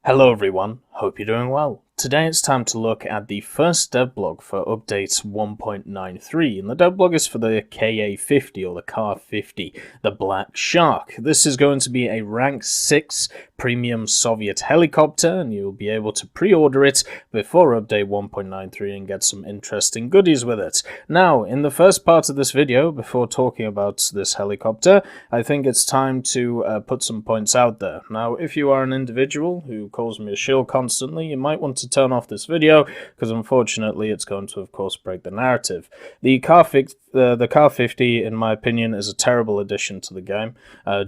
Hello everyone, hope you're doing well. Today it's time to look at the first devblog for update 1.93, and the devblog is for the Ka-50 or the Ka-50, the Black Shark. This is going to be a rank 6 premium Soviet helicopter, and you'll be able to pre-order it before update 1.93 and get some interesting goodies with it. Now, in the first part of this video, before talking about this helicopter, I think it's time to put some points out there. Now, if you are an individual who calls me a shill constantly, you might want to turn off this video, because unfortunately it's going to, of course, break the narrative. The Ka-50, in my opinion, is a terrible addition to the game,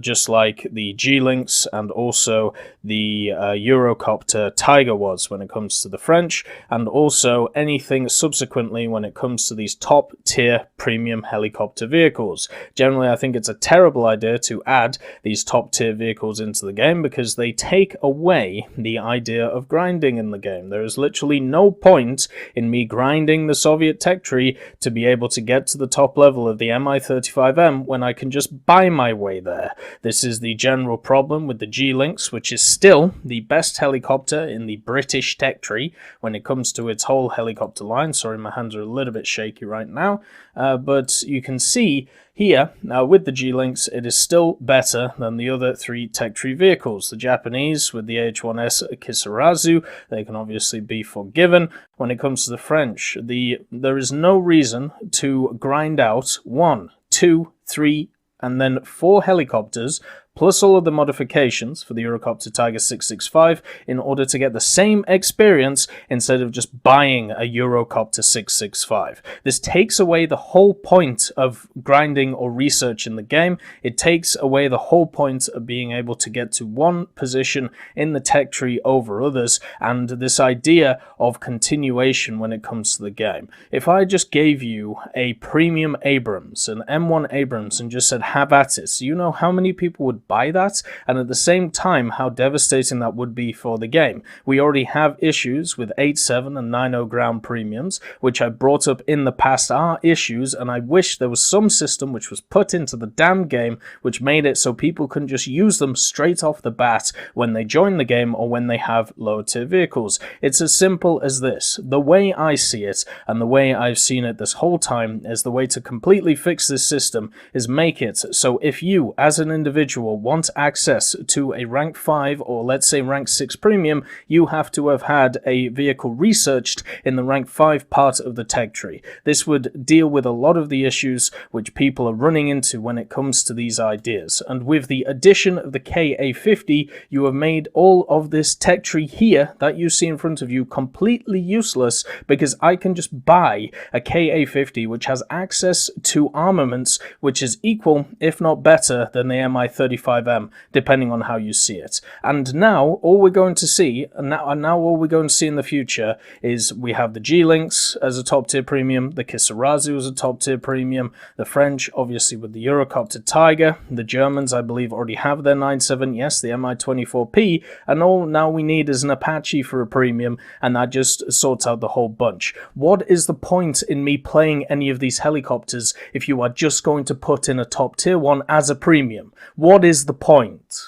just like the G-Lynx and also the Eurocopter Tiger was when it comes to the French, and also anything subsequently when it comes to these top-tier premium helicopter vehicles. Generally, I think it's a terrible idea to add these top-tier vehicles into the game because they take away the idea of grinding in the game. There is literally no point in me grinding the Soviet tech tree to be able to get to the top level of the Mi-35M when I can just buy my way there. This is the general problem with the G-Lynx, which is still the best helicopter in the British tech tree when it comes to its whole helicopter line. Sorry, my hands are a little bit shaky right now, but you can see here, now with the G-Lynx, it is still better than the other three tech tree vehicles. The Japanese with the H1S Kisarazu, they can obviously be forgiven. When it comes to the French, there is no reason to grind out 1, 2, 3, and then 4 helicopters, plus all of the modifications for the Eurocopter Tiger 665 in order to get the same experience instead of just buying a Eurocopter 665. This takes away the whole point of grinding or research in the game. It takes away the whole point of being able to get to one position in the tech tree over others, and this idea of continuation when it comes to the game. If I just gave you a premium Abrams, an M1 Abrams, and just said have at it, so you know how many people would buy that, and at the same time how devastating that would be for the game. We already have issues with 8.7 and 9.0 ground premiums, which I brought up in the past are issues, and I wish there was some system which was put into the damn game which made it so people can just use them straight off the bat when they join the game or when they have lower tier vehicles. It's as simple as this. The way I see it, and the way I've seen it this whole time, is the way to completely fix this system is make it so if you as an individual want access to a rank 5 or let's say rank 6 premium, you have to have had a vehicle researched in the rank 5 part of the tech tree. This would deal with a lot of the issues which people are running into when it comes to these ideas. And with the addition of the Ka-50, you have made all of this tech tree here that you see in front of you completely useless, because I can just buy a Ka-50 which has access to armaments which is equal, if not better, than the Mi-35M, depending on how you see it. And now all we're going to see, all we're going to see in the future is we have the G-Lynx as a top tier premium, the Kisarazu as a top tier premium, the French obviously with the Eurocopter Tiger, the Germans I believe already have their 9.7, yes, the Mi-24P, and all now we need is an Apache for a premium, and that just sorts out the whole bunch. What is the point in me playing any of these helicopters if you are just going to put in a top tier one as a premium? What is the point?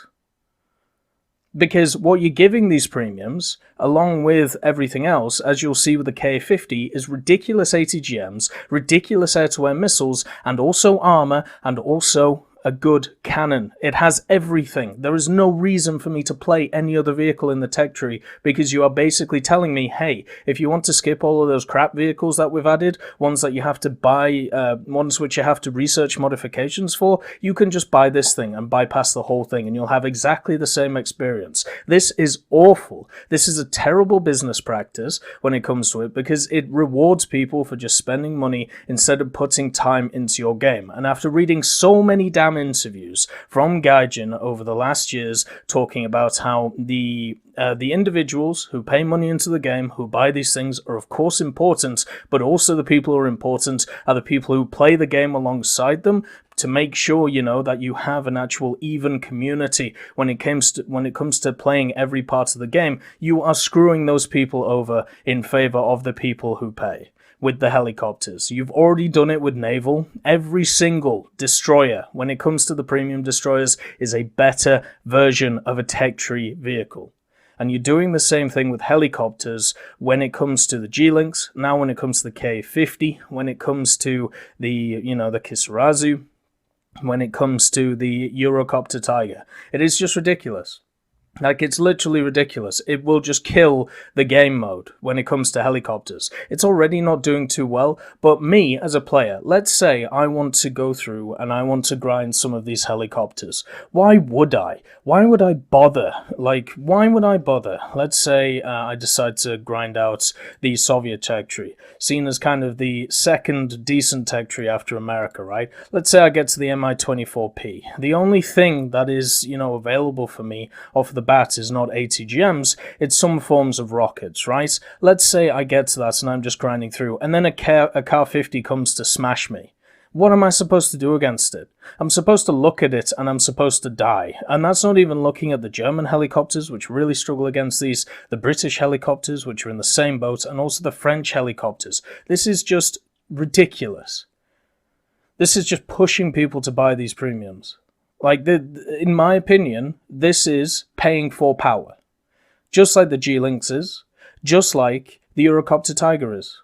Because what you're giving these premiums, along with everything else, as you'll see with the Ka-50, is ridiculous ATGMs, ridiculous air-to-air missiles, and also armor, and also a good cannon. It has everything. There is no reason for me to play any other vehicle in the tech tree, because you are basically telling me, hey, if you want to skip all of those crap vehicles that we've added, ones that you have to buy, ones which you have to research modifications for, you can just buy this thing and bypass the whole thing and you'll have exactly the same experience. This is awful. This is a terrible business practice when it comes to it, because it rewards people for just spending money instead of putting time into your game. And after reading so many damn interviews from Gaijin over the last years talking about how the individuals who pay money into the game, who buy these things, are of course important, but also the people who are important are the people who play the game alongside them, to make sure, you know, that you have an actual even community when it comes to playing every part of the game. You are screwing those people over in favor of the people who pay. With the helicopters, you've already done it with naval. Every single destroyer, when it comes to the premium destroyers, is a better version of a tech tree vehicle. And you're doing the same thing with helicopters when it comes to the G-Lynx, now when it comes to the Ka-50, when it comes to the, the Kisarazu, when it comes to the Eurocopter Tiger. It is just ridiculous. Like, it's literally ridiculous. It will just kill the game mode when it comes to helicopters. It's already not doing too well, but me as a player, let's say I want to go through and I want to grind some of these helicopters. Why would I? Why would I bother? Like, why would I bother? Let's say I decide to grind out the Soviet tech tree, seen as kind of the second decent tech tree after America, right? Let's say I get to the Mi-24P. The only thing that is, available for me off the bat is not ATGMs, it's some forms of rockets, right? Let's say I get to that and I'm just grinding through, and then a Ka-50 comes to smash me. What am I supposed to do against it? I'm supposed to look at it and I'm supposed to die. And that's not even looking at the German helicopters, which really struggle against these, the British helicopters, which are in the same boat, and also the French helicopters. This is just ridiculous. This is just pushing people to buy these premiums. Like, in my opinion, this is paying for power. Just like the G-Lynx is, just like the Eurocopter Tiger is.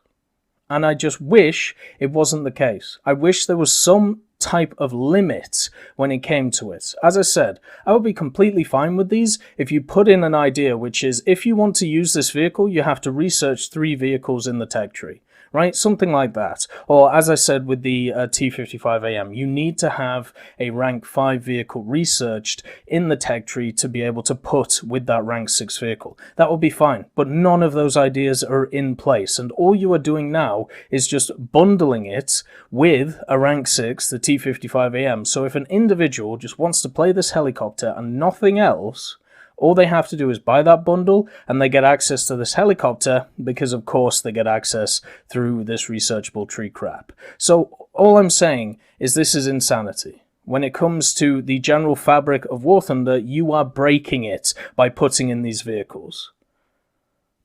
And I just wish it wasn't the case. I wish there was some type of limit when it came to it. As I said, I would be completely fine with these if you put in an idea, which is, if you want to use this vehicle, you have to research 3 vehicles in the tech tree. Right? Something like that. Or, as I said with the T-55AM, you need to have a rank 5 vehicle researched in the tech tree to be able to put with that rank 6 vehicle. That will be fine, but none of those ideas are in place, and all you are doing now is just bundling it with a rank 6, the T-55AM. So if an individual just wants to play this helicopter and nothing else, all they have to do is buy that bundle and they get access to this helicopter because, of course, they get access through this researchable tree crap. So all I'm saying is this is insanity. When it comes to the general fabric of War Thunder, you are breaking it by putting in these vehicles.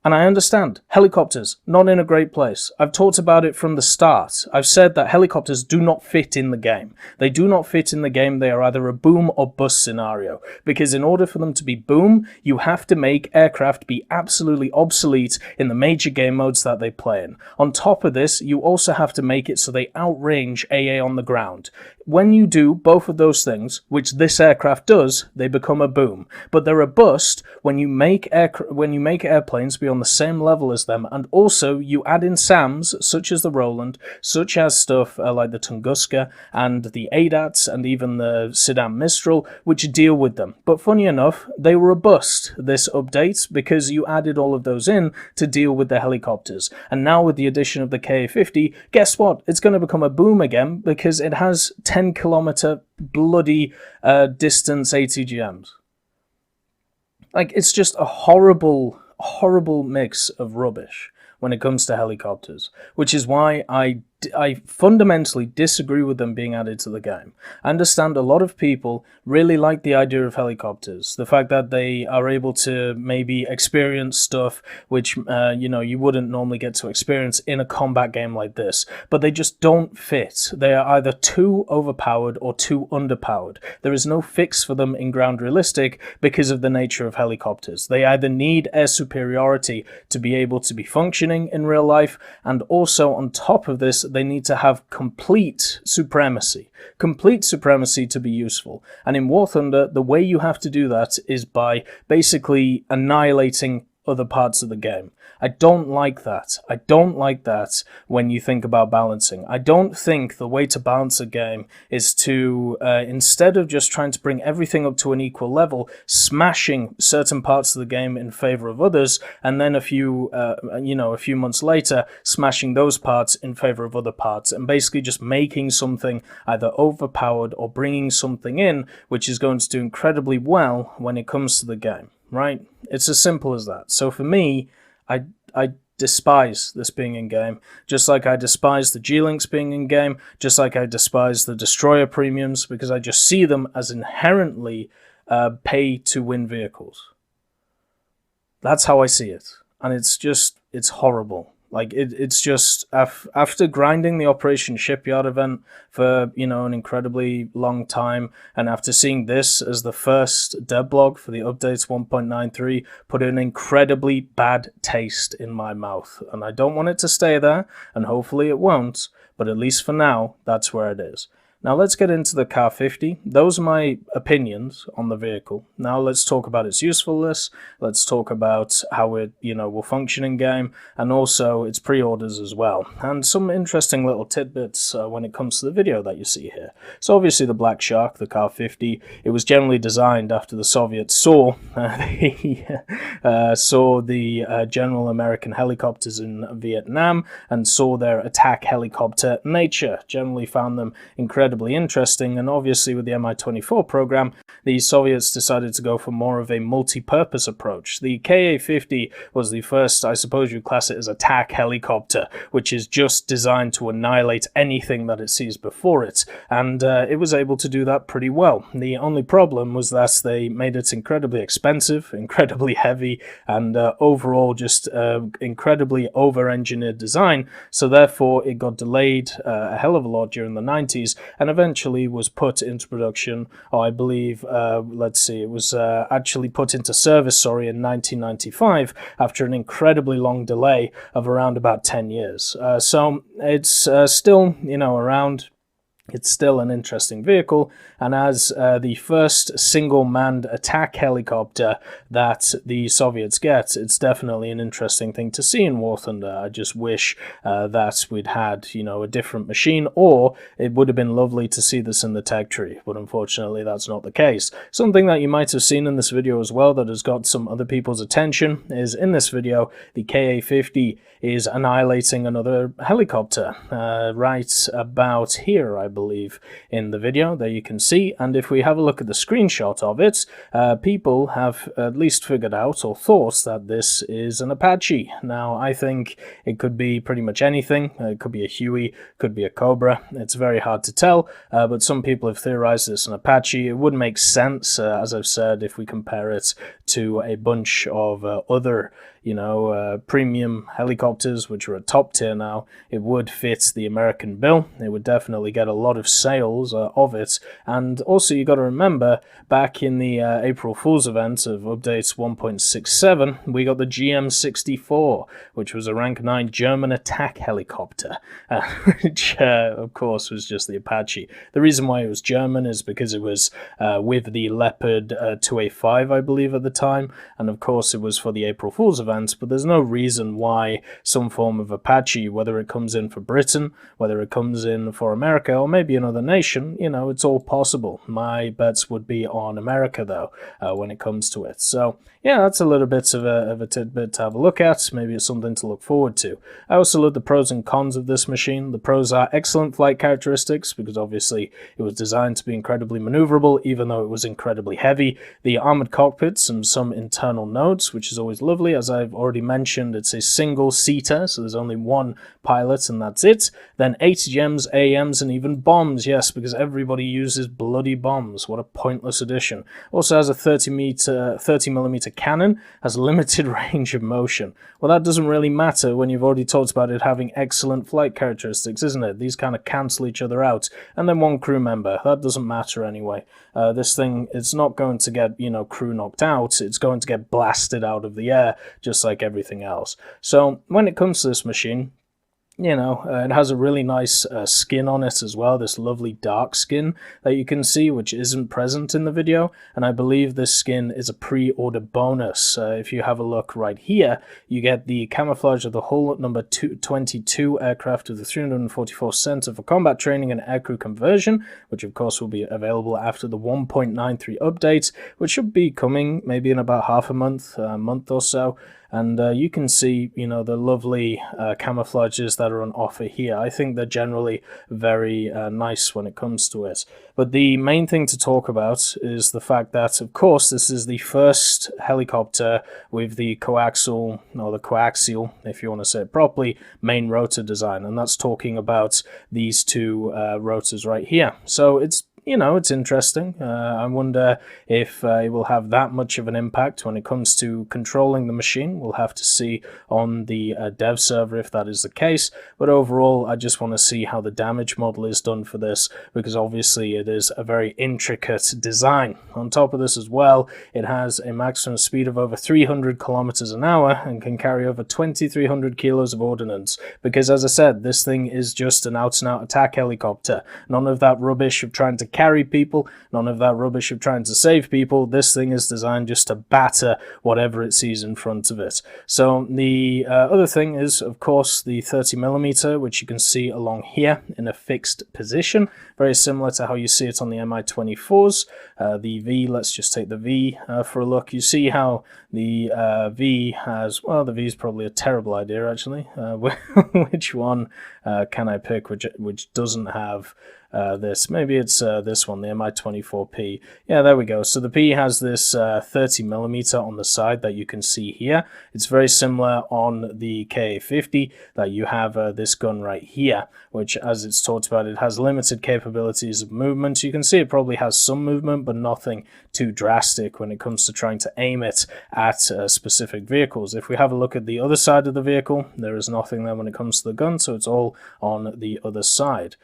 And I understand, helicopters, not in a great place. I've talked about it from the start. I've said that helicopters do not fit in the game. They do not fit in the game. They are either a boom or bust scenario. Because in order for them to be boom, you have to make aircraft be absolutely obsolete in the major game modes that they play in. On top of this, you also have to make it so they outrange AA on the ground. When you do both of those things, which this aircraft does, they become a boom. But they're a bust when you make airplanes be on the same level as them, and also you add in SAMs such as the Roland, such as stuff like the Tunguska and the ADATs and even the Sidam Mistral, which deal with them. But funny enough, they were a bust, this update, because you added all of those in to deal with the helicopters. And now with the addition of the Ka-50, guess what? It's going to become a boom again because it has 10-kilometer bloody distance ATGMs. Like, it's just a horrible mix of rubbish when it comes to helicopters, which is why I fundamentally disagree with them being added to the game. I understand a lot of people really like the idea of helicopters, the fact that they are able to maybe experience stuff which you wouldn't normally get to experience in a combat game like this, but they just don't fit. They are either too overpowered or too underpowered. There is no fix for them in ground realistic because of the nature of helicopters. They either need air superiority to be able to be functioning in real life, and also on top of this, they need to have complete supremacy to be useful. And in War Thunder, the way you have to do that is by basically annihilating other parts of the game. I don't like that. I don't like that when you think about balancing. I don't think the way to balance a game is to, instead of just trying to bring everything up to an equal level, smashing certain parts of the game in favor of others, and then a few months later, smashing those parts in favor of other parts, and basically just making something either overpowered or bringing something in which is going to do incredibly well when it comes to the game, right? It's as simple as that. So for me, I despise this being in-game, just like I despise the G-Lynx being in-game, just like I despise the Destroyer premiums, because I just see them as inherently pay-to-win vehicles. That's how I see it, and it's horrible. Like, it's just, after grinding the Operation Shipyard event for, you know, an incredibly long time, and after seeing this as the first devblog for the updates 1.93, put an incredibly bad taste in my mouth. And I don't want it to stay there, and hopefully it won't, but at least for now, that's where it is. Now let's get into the Ka-50. Those are my opinions on the vehicle. Now let's talk about its usefulness. Let's talk about how it, you know, will function in game, and also its pre-orders as well. And some interesting little tidbits when it comes to the video that you see here. So obviously the Black Shark, the Ka-50, it was generally designed after the Soviets saw the General American helicopters in Vietnam and saw their attack helicopter nature. Generally found them incredibly interesting, and obviously with the Mi-24 program, the Soviets decided to go for more of a multi-purpose approach. The Ka-50 was the first, I suppose you'd class it as attack helicopter, which is just designed to annihilate anything that it sees before it, and it was able to do that pretty well. The only problem was that they made it incredibly expensive, incredibly heavy, and overall just incredibly over-engineered design, so therefore it got delayed a hell of a lot during the 90s, and eventually was put into production, I believe, let's see, it was actually put into service, sorry, in 1995, after an incredibly long delay of around about 10 years. So it's still, you know, around. It's still an interesting vehicle, and as the first single-manned attack helicopter that the Soviets get, it's definitely an interesting thing to see in War Thunder. I just wish that we'd had, you know, a different machine, or it would have been lovely to see this in the tech tree, but unfortunately that's not the case. Something that you might have seen in this video as well that has got some other people's attention is in this video, the Ka-50 is annihilating another helicopter right about here, I believe, in the video. There you can see, and if we have a look at the screenshot of it, people have at least figured out or thought that this is an Apache. Now I think it could be pretty much anything. It could be a Huey, could be a Cobra. It's very hard to tell, but some people have theorized it's an Apache. It would make sense, as I've said, if we compare it to a bunch of other, you know, premium helicopters, which are at top tier now. It would fit the American bill. It would definitely get a lot of sales of it. And also you got to remember, back in the April Fool's event of updates 1.67, we got the GM-64, which was a rank 9 German attack helicopter, which of course was just the Apache. The reason why it was German is because it was with the Leopard 2A5, I believe, at the time, and of course it was for the April Fool's event. But there's no reason why some form of Apache, whether it comes in for Britain, whether it comes in for America, or maybe another nation, you know, it's all possible. My bets would be on America, though, when it comes to it. So, yeah, that's a little bit of a tidbit to have a look at. Maybe it's something to look forward to. I also look at the pros and cons of this machine. The pros are excellent flight characteristics, because obviously it was designed to be incredibly maneuverable, even though it was incredibly heavy. The armored cockpits and some internal nodes, which is always lovely. As I've already mentioned, it's a single seater, so there's only one pilot and that's it. Then ATGMs, AMs, and even bombs, yes, because everybody uses bloody bombs. What a pointless addition. Also has a 30mm cannon, has limited range of motion. Well, that doesn't really matter when you've already talked about it having excellent flight characteristics, isn't it? These kind of cancel each other out. And then one crew member, that doesn't matter anyway. This thing, it's not going to get, you know, crew knocked out, it's going to get blasted out of the air, just like everything else. So when it comes to this machine, you know, it has a really nice skin on it as well, this lovely dark skin that you can see, which isn't present in the video, and I believe this skin is a pre-order bonus. If you have a look right here, you get the camouflage of the hull number 22 aircraft of the 344 Center for Combat Training and Aircrew Conversion, which of course will be available after the 1.93 update, which should be coming maybe in about half a month or so. And you can see, you know, the lovely camouflages that are on offer here. I think they're generally very nice when it comes to it. But the main thing to talk about is the fact that, of course, this is the first helicopter with the coaxial, or the coaxial, if you want to say it properly, main rotor design. And that's talking about these two rotors right here. So it's you know, it's interesting. I wonder if it will have that much of an impact when it comes to controlling the machine. We'll have to see on the dev server if that is the case, but overall I just want to see how the damage model is done for this, because obviously it is a very intricate design. On top of this as well, it has a maximum speed of over 300 kilometers an hour and can carry over 2,300 kilos of ordnance, because as I said, this thing is just an out-and-out attack helicopter. None of that rubbish of trying to carry people, none of that rubbish of trying to save people. This thing is designed just to batter whatever it sees in front of it. So the other thing is, of course, the 30mm, which you can see along here in a fixed position, very similar to how you see it on the Mi-24s. The V, let's just take the V for a look. You see how the V has, well, the V is probably a terrible idea actually. Which one can I pick which doesn't have this? Maybe it's this one, the Mi-24P. Yeah, there we go. So the P has this 30mm on the side that you can see here. It's very similar on the Ka-50 that you have this gun right here, which, as it's talked about, it has limited capabilities of movement. You can see it probably has some movement, but nothing too drastic when it comes to trying to aim it at specific vehicles. If we have a look at the other side of the vehicle, there is nothing there when it comes to the gun, so it's all on the other side.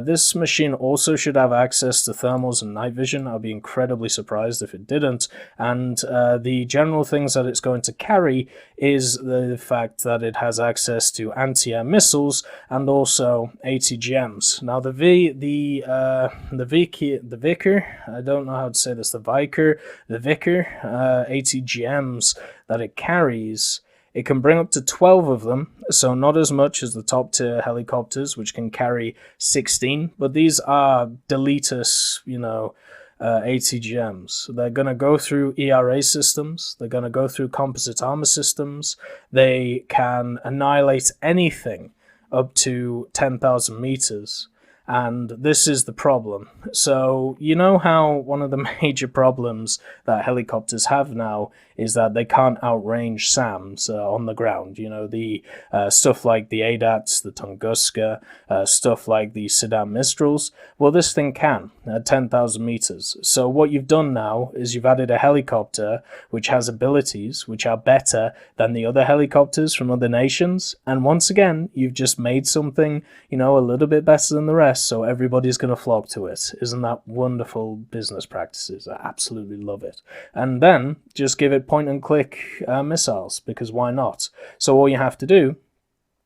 This machine also should have access to thermals and night vision. I'll be incredibly surprised if it didn't. And the general things that it's going to carry is the fact that it has access to anti-air missiles and also ATGMs. Now the Vikhr, I don't know how to say this, the Vikhr ATGMs that it carries, it can bring up to 12 of them, so not as much as the top tier helicopters, which can carry 16, but these are Deletus, you know, ATGMs. They're going to go through ERA systems, they're going to go through composite armor systems, they can annihilate anything up to 10,000 meters. And this is the problem. So you know how one of the major problems that helicopters have now is that they can't outrange SAMs on the ground. You know, the stuff like the ADATs, the Tunguska, stuff like the Saddam Mistrals. Well, this thing can at 10,000 meters. So what you've done now is you've added a helicopter which has abilities which are better than the other helicopters from other nations. And once again, you've just made something, you know, a little bit better than the rest, so everybody's going to flock to it. Isn't that wonderful business practices? I absolutely love it. And then just give it point and click missiles, because why not? So all you have to do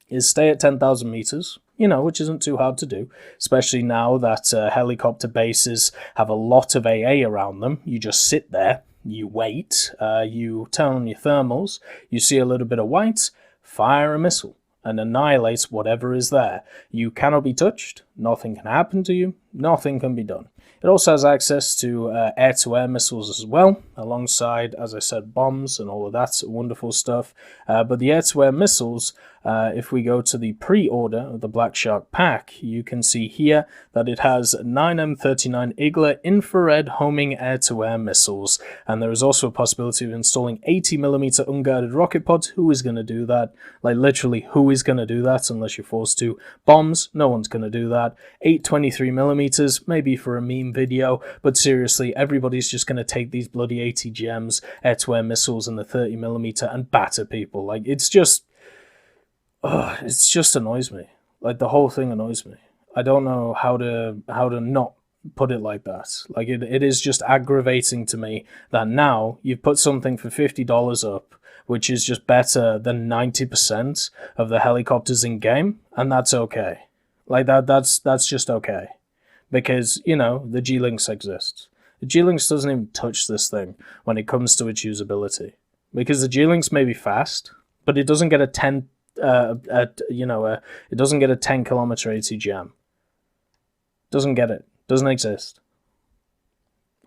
is stay at 10,000 meters, you know, which isn't too hard to do, especially now that helicopter bases have a lot of AA around them. You just sit there, you wait, you turn on your thermals, you see a little bit of white, fire a missile and annihilate whatever is there. You cannot be touched, nothing can happen to you, nothing can be done. It also has access to air-to-air missiles as well, alongside, as I said, bombs and all of that wonderful stuff. But the air-to-air missiles, if we go to the pre-order of the Black Shark pack, you can see here that it has 9 M39 Igla infrared homing air-to-air missiles. And there is also a possibility of installing 80mm unguided rocket pods. Who is going to do that? Like, literally, who is going to do that unless you're forced to? Bombs, no one's going to do that. 823mm, maybe for a meme video, but seriously, everybody's just going to take these bloody ATGMs, air-to-air missiles, and the 30mm and batter people. Like, it just annoys me. Like, the whole thing annoys me. I don't know how to not put it like that. Like, it is just aggravating to me that now you've put something for $50 up, which is just better than 90% of the helicopters in game, and that's okay. Like, that's just okay. Because, you know, the G-Lynx exists. The G-Lynx doesn't even touch this thing when it comes to its usability. Because the G-Lynx may be fast, but it doesn't get a 10 it doesn't get a 10-kilometer ATGM. Doesn't get it. Doesn't exist.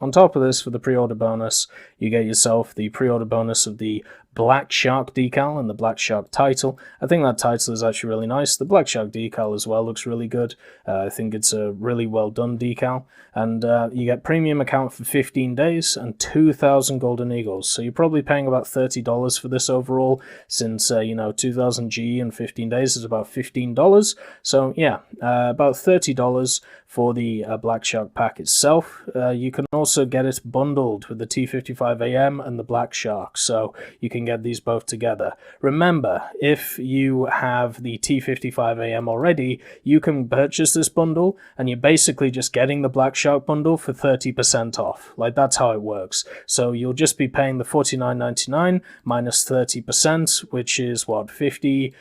On top of this, for the pre-order bonus, you get yourself the pre-order bonus of the Black Shark decal and the Black Shark title. I think that title is actually really nice. The Black Shark decal as well looks really good. I think it's a really well done decal. And you get premium account for 15 days and 2,000 golden eagles. So you're probably paying about $30 for this overall, since 2,000 G in 15 days is about $15. So yeah, about $30 for the Black Shark pack itself. You can also get it bundled with the T55AM and the Black Shark, so you can get these both together. Remember, if you have the T55AM already, you can purchase this bundle, and you're basically just getting the Black Shark bundle for 30% off. Like, that's how it works. So you'll just be paying the $49.99 minus 30%, which is what, 50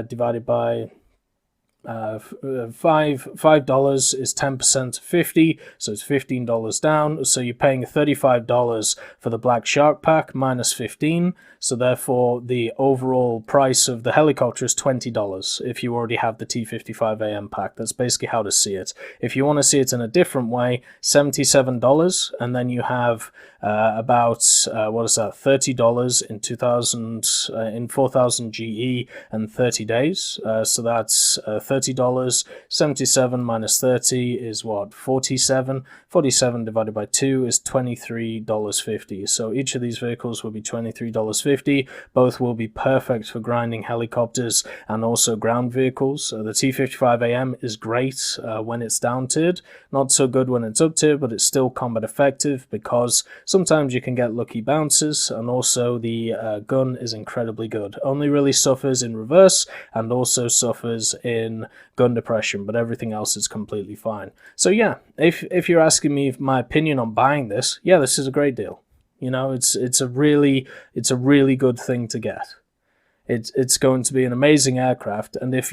divided by $5 is 10% of 50, so it's $15 down. So you're paying $35 for the Black Shark pack minus 15. So therefore, the overall price of the helicopter is $20 if you already have the T55AM pack. That's basically how to see it. If you want to see it in a different way, $77, and then you have about $30 in 2,000 in 4,000 GE and 30 days. So that's $30. 77 minus 30 is what? 47. 47 divided by 2 is $23.50. So each of these vehicles will be $23.50. Both will be perfect for grinding helicopters and also ground vehicles. The T55AM is great when it's down tiered, not so good when it's up tiered, but it's still combat effective because sometimes you can get lucky bounces, and also the gun is incredibly good. Only really suffers in reverse and also suffers in gun depression, but everything else is completely fine. So yeah, if you're asking me my opinion on buying this, yeah, this is a great deal. You know, it's a really good thing to get. It's going to be an amazing aircraft, and if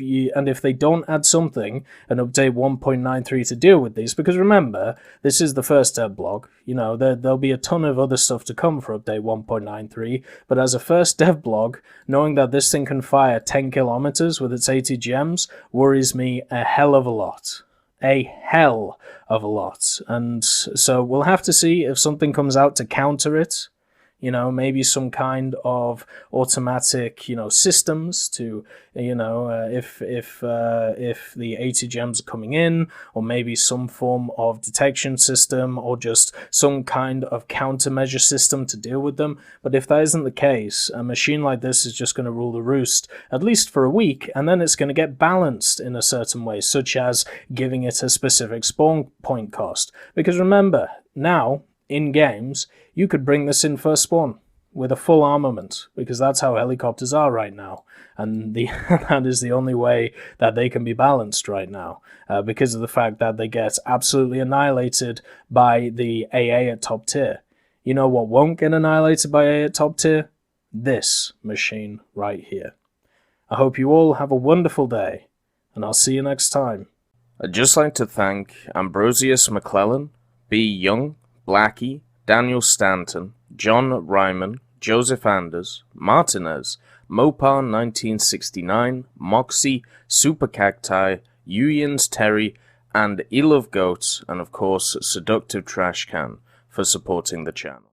they don't add something, an update 1.93 to deal with these, because remember, this is the first devblog. You know, there'll be a ton of other stuff to come for update 1.93, but as a first devblog, knowing that this thing can fire 10 kilometers with its ATGMs worries me a hell of a lot. A hell of a lot. And so we'll have to see if something comes out to counter it. You know, maybe some kind of automatic, systems to, if the ATGMs are coming in, or maybe some form of detection system, or just some kind of countermeasure system to deal with them. But if that isn't the case, a machine like this is just going to rule the roost, at least for a week, and then it's going to get balanced in a certain way, such as giving it a specific spawn point cost. Because remember, now, in games, you could bring this in first spawn with a full armament, because that's how helicopters are right now, and that is the only way that they can be balanced right now, because of the fact that they get absolutely annihilated by the AA at top tier. You know what won't get annihilated by AA at top tier? This machine right here. I hope you all have a wonderful day, and I'll see you next time. I'd just like to thank Ambrosius McClellan, B. Young, Blackie, Daniel Stanton, John Ryman, Joseph Anders, Martinez, Mopar 1969, Moxie, Super Cacti, Uyans Terry, and Eel of Goats, and of course Seductive Trash Can for supporting the channel.